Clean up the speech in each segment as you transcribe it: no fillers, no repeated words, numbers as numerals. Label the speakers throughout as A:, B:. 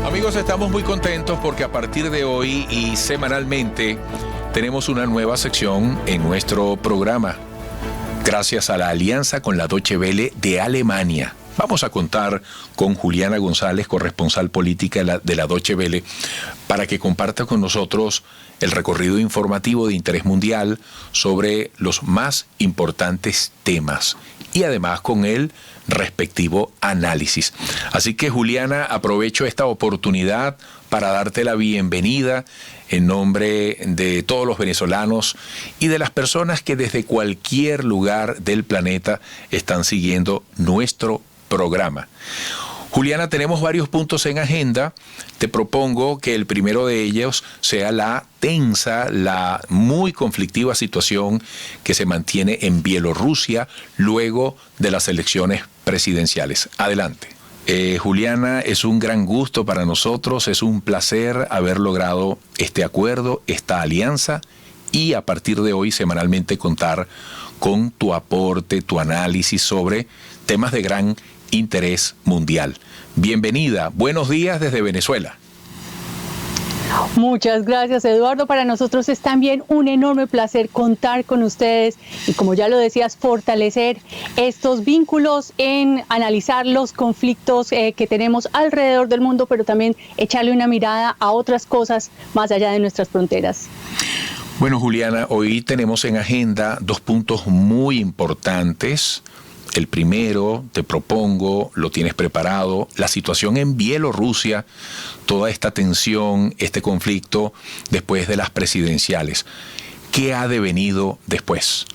A: Amigos, estamos muy contentos porque a partir de hoy y semanalmente tenemos una nueva sección en nuestro programa. Gracias a la alianza con la Deutsche Welle de Alemania. Vamos a contar con Juliana González, corresponsal política de la Deutsche Welle, para que comparta con nosotros el recorrido informativo de interés mundial sobre los más importantes temas y además con el respectivo análisis. Así que, Juliana, aprovecho esta oportunidad para darte la bienvenida en nombre de todos los venezolanos y de las personas que desde cualquier lugar del planeta están siguiendo nuestro programa. Juliana, tenemos varios puntos en agenda. Te propongo que el primero de ellos sea la tensa, la muy conflictiva situación que se mantiene en Bielorrusia luego de las elecciones presidenciales. Adelante. Juliana, es un gran gusto para nosotros, es un placer haber logrado este acuerdo, esta alianza, y a partir de hoy semanalmente contar con tu aporte, tu análisis sobre temas de gran interés mundial. Bienvenida, buenos días desde Venezuela.
B: Muchas gracias, Eduardo. Para nosotros es también un enorme placer contar con ustedes y, como ya lo decías, fortalecer estos vínculos en analizar los conflictos que tenemos alrededor del mundo, pero también echarle una mirada a otras cosas más allá de nuestras fronteras.
A: Bueno, Juliana, hoy tenemos en agenda dos puntos muy importantes. El primero, te propongo, lo tienes preparado, la situación en Bielorrusia, toda esta tensión, este conflicto después de las presidenciales. ¿Qué ha devenido después?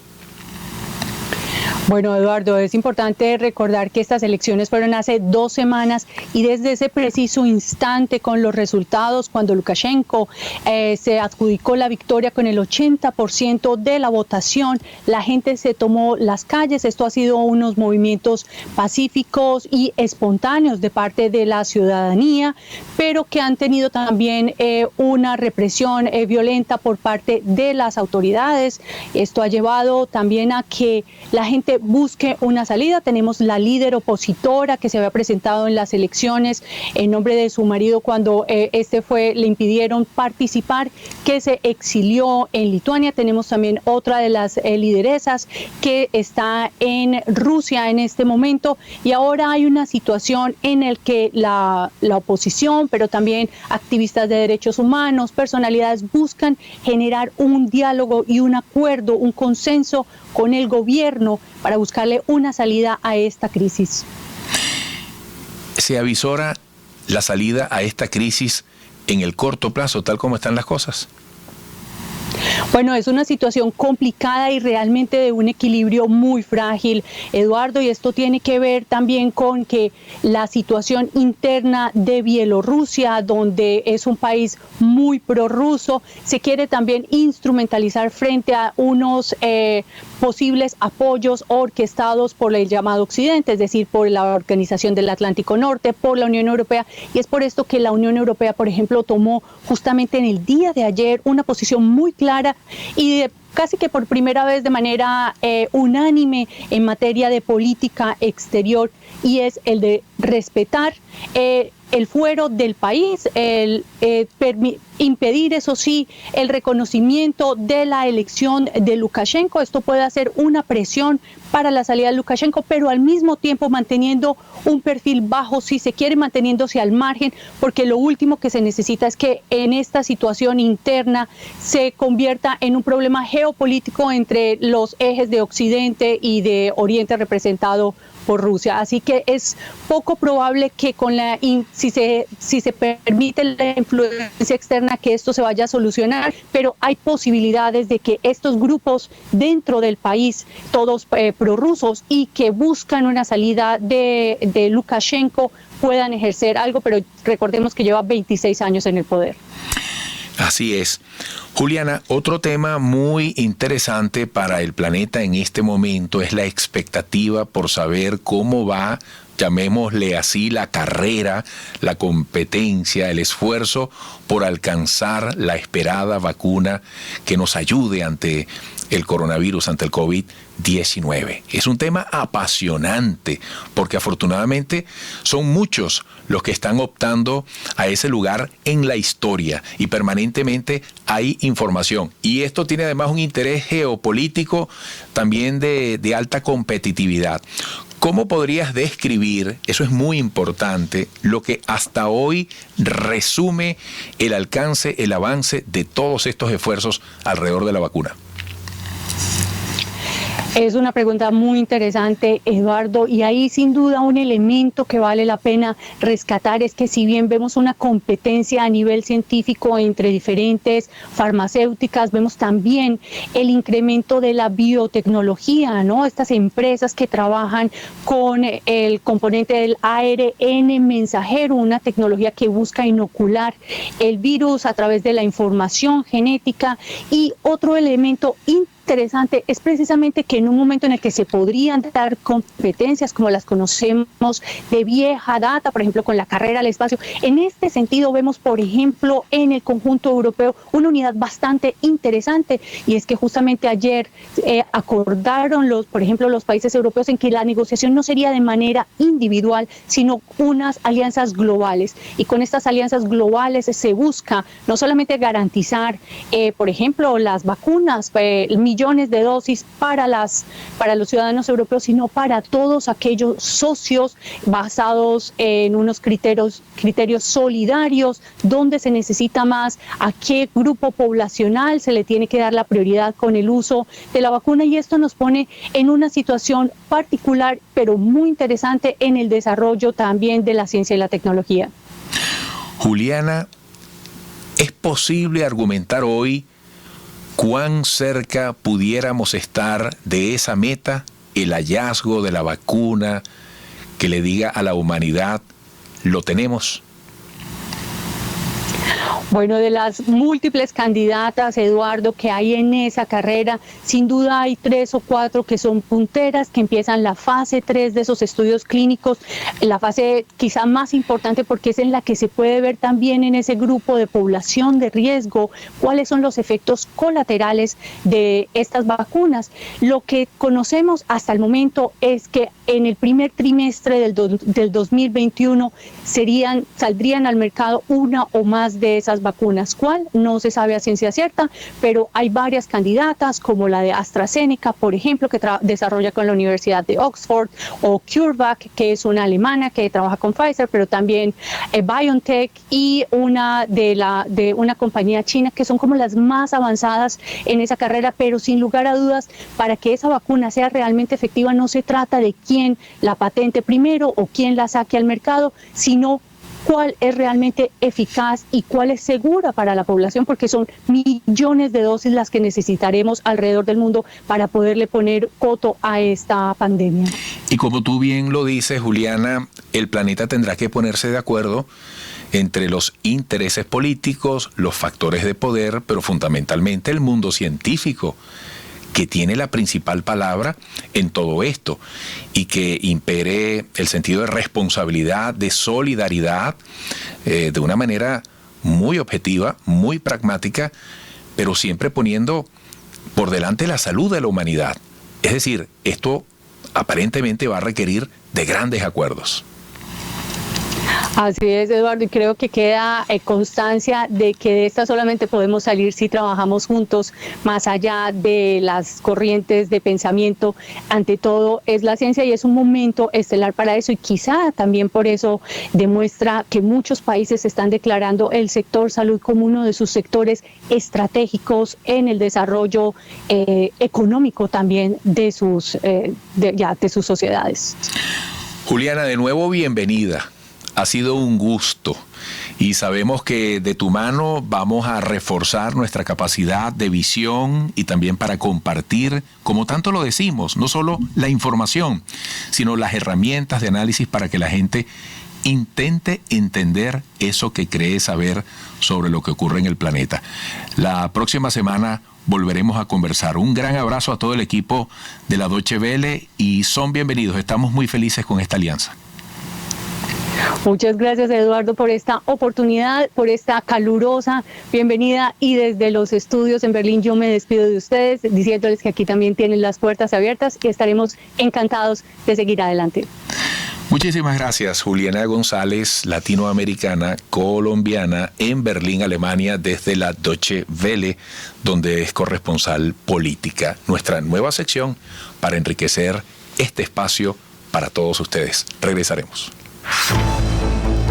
B: Bueno, Eduardo, es importante recordar que estas elecciones fueron hace 2 semanas y desde ese preciso instante, con los resultados, cuando Lukashenko se adjudicó la victoria con el 80% de la votación, la gente se tomó las calles. Esto ha sido unos movimientos pacíficos y espontáneos de parte de la ciudadanía, pero que han tenido también una represión violenta por parte de las autoridades. Esto ha llevado también a que la gente busque una salida. Tenemos la líder opositora que se había presentado en las elecciones en nombre de su marido cuando le impidieron participar, que se exilió en Lituania. Tenemos también otra de las lideresas que está en Rusia en este momento, y ahora hay una situación en la que la oposición, pero también activistas de derechos humanos, personalidades buscan generar un diálogo y un acuerdo, un consenso con el gobierno para buscarle una salida a esta crisis.
A: ¿Se avisora la salida a esta crisis en el corto plazo, tal como están las cosas?
B: Bueno, es una situación complicada y realmente de un equilibrio muy frágil, Eduardo, y esto tiene que ver también con que la situación interna de Bielorrusia, donde es un país muy prorruso, se quiere también instrumentalizar frente a unos posibles apoyos orquestados por el llamado Occidente, es decir, por la Organización del Atlántico Norte, por la Unión Europea, y es por esto que la Unión Europea, por ejemplo, tomó justamente en el día de ayer una posición muy clara y casi que por primera vez de manera unánime en materia de política exterior, y es el de respetar el fuero del país, impedir, eso sí, el reconocimiento de la elección de Lukashenko. Esto puede hacer una presión para la salida de Lukashenko, pero al mismo tiempo manteniendo un perfil bajo, si se quiere, manteniéndose al margen, porque lo último que se necesita es que en esta situación interna se convierta en un problema geopolítico entre los ejes de Occidente y de Oriente representado por Rusia. Así que es poco probable que si se permite la influencia externa, que esto se vaya a solucionar, pero hay posibilidades de que estos grupos dentro del país, todos prorrusos y que buscan una salida de Lukashenko, puedan ejercer algo, pero recordemos que lleva 26 años en el poder.
A: Así es. Juliana, otro tema muy interesante para el planeta en este momento es la expectativa por saber cómo va, llamémosle así, la carrera, la competencia, el esfuerzo por alcanzar la esperada vacuna que nos ayude ante el coronavirus, ante el COVID-19. Es un tema apasionante porque afortunadamente son muchos los que están optando a ese lugar en la historia y permanentemente hay información. Y esto tiene además un interés geopolítico también de alta competitividad. ¿Cómo podrías describir, eso es muy importante, lo que hasta hoy resume el alcance, el avance de todos estos esfuerzos alrededor de la vacuna?
B: Es una pregunta muy interesante, Eduardo, y ahí sin duda un elemento que vale la pena rescatar es que si bien vemos una competencia a nivel científico entre diferentes farmacéuticas, vemos también el incremento de la biotecnología, ¿no? Estas empresas que trabajan con el componente del ARN mensajero, una tecnología que busca inocular el virus a través de la información genética. Y otro elemento interesante es precisamente que en un momento en el que se podrían dar competencias como las conocemos de vieja data, por ejemplo con la carrera al espacio, en este sentido vemos por ejemplo en el conjunto europeo una unidad bastante interesante, y es que justamente ayer acordaron por ejemplo los países europeos en que la negociación no sería de manera individual sino unas alianzas globales, y con estas alianzas globales se busca no solamente garantizar por ejemplo las vacunas, millones de dosis para los ciudadanos europeos, sino para todos aquellos socios basados en unos criterios solidarios, donde se necesita más, a qué grupo poblacional se le tiene que dar la prioridad con el uso de la vacuna, y esto nos pone en una situación particular, pero muy interesante en el desarrollo también de la ciencia y la tecnología.
A: Juliana, ¿es posible argumentar hoy cuán cerca pudiéramos estar de esa meta, el hallazgo de la vacuna que le diga a la humanidad, lo tenemos?
B: Bueno, de las múltiples candidatas, Eduardo, que hay en esa carrera, sin duda hay 3 o 4 que son punteras, que empiezan la fase 3 de esos estudios clínicos, la fase quizá más importante porque es en la que se puede ver también en ese grupo de población de riesgo cuáles son los efectos colaterales de estas vacunas. Lo que conocemos hasta el momento es que en el primer trimestre del 2021 saldrían al mercado una o más de esas vacunas. ¿Cuál? No se sabe a ciencia cierta, pero hay varias candidatas como la de AstraZeneca, por ejemplo, que desarrolla con la Universidad de Oxford, o CureVac, que es una alemana que trabaja con Pfizer, pero también BioNTech, y una de una compañía china, que son como las más avanzadas en esa carrera. Pero sin lugar a dudas, para que esa vacuna sea realmente efectiva, no se trata de quién la patente primero o quién la saque al mercado, sino cuál es realmente eficaz y cuál es segura para la población, porque son millones de dosis las que necesitaremos alrededor del mundo para poderle poner coto a esta pandemia.
A: Y como tú bien lo dices, Juliana, el planeta tendrá que ponerse de acuerdo entre los intereses políticos, los factores de poder, pero fundamentalmente el mundo científico, que tiene la principal palabra en todo esto, y que impere el sentido de responsabilidad, de solidaridad, de una manera muy objetiva, muy pragmática, pero siempre poniendo por delante la salud de la humanidad. Es decir, esto aparentemente va a requerir de grandes acuerdos.
B: Así es, Eduardo, y creo que queda constancia de que de esta solamente podemos salir si trabajamos juntos, más allá de las corrientes de pensamiento. Ante todo es la ciencia, y es un momento estelar para eso, y quizá también por eso demuestra que muchos países están declarando el sector salud como uno de sus sectores estratégicos en el desarrollo económico también de sus sociedades.
A: Juliana, de nuevo bienvenida. Ha sido un gusto, y sabemos que de tu mano vamos a reforzar nuestra capacidad de visión y también para compartir, como tanto lo decimos, no solo la información, sino las herramientas de análisis para que la gente intente entender eso que cree saber sobre lo que ocurre en el planeta. La próxima semana volveremos a conversar. Un gran abrazo a todo el equipo de la Deutsche Welle y son bienvenidos. Estamos muy felices con esta alianza.
B: Muchas gracias, Eduardo, por esta oportunidad, por esta calurosa bienvenida, y desde los estudios en Berlín yo me despido de ustedes diciéndoles que aquí también tienen las puertas abiertas y estaremos encantados de seguir adelante.
A: Muchísimas gracias, Juliana González, latinoamericana, colombiana, en Berlín, Alemania, desde la Deutsche Welle, donde es corresponsal política. Nuestra nueva sección para enriquecer este espacio para todos ustedes. Regresaremos.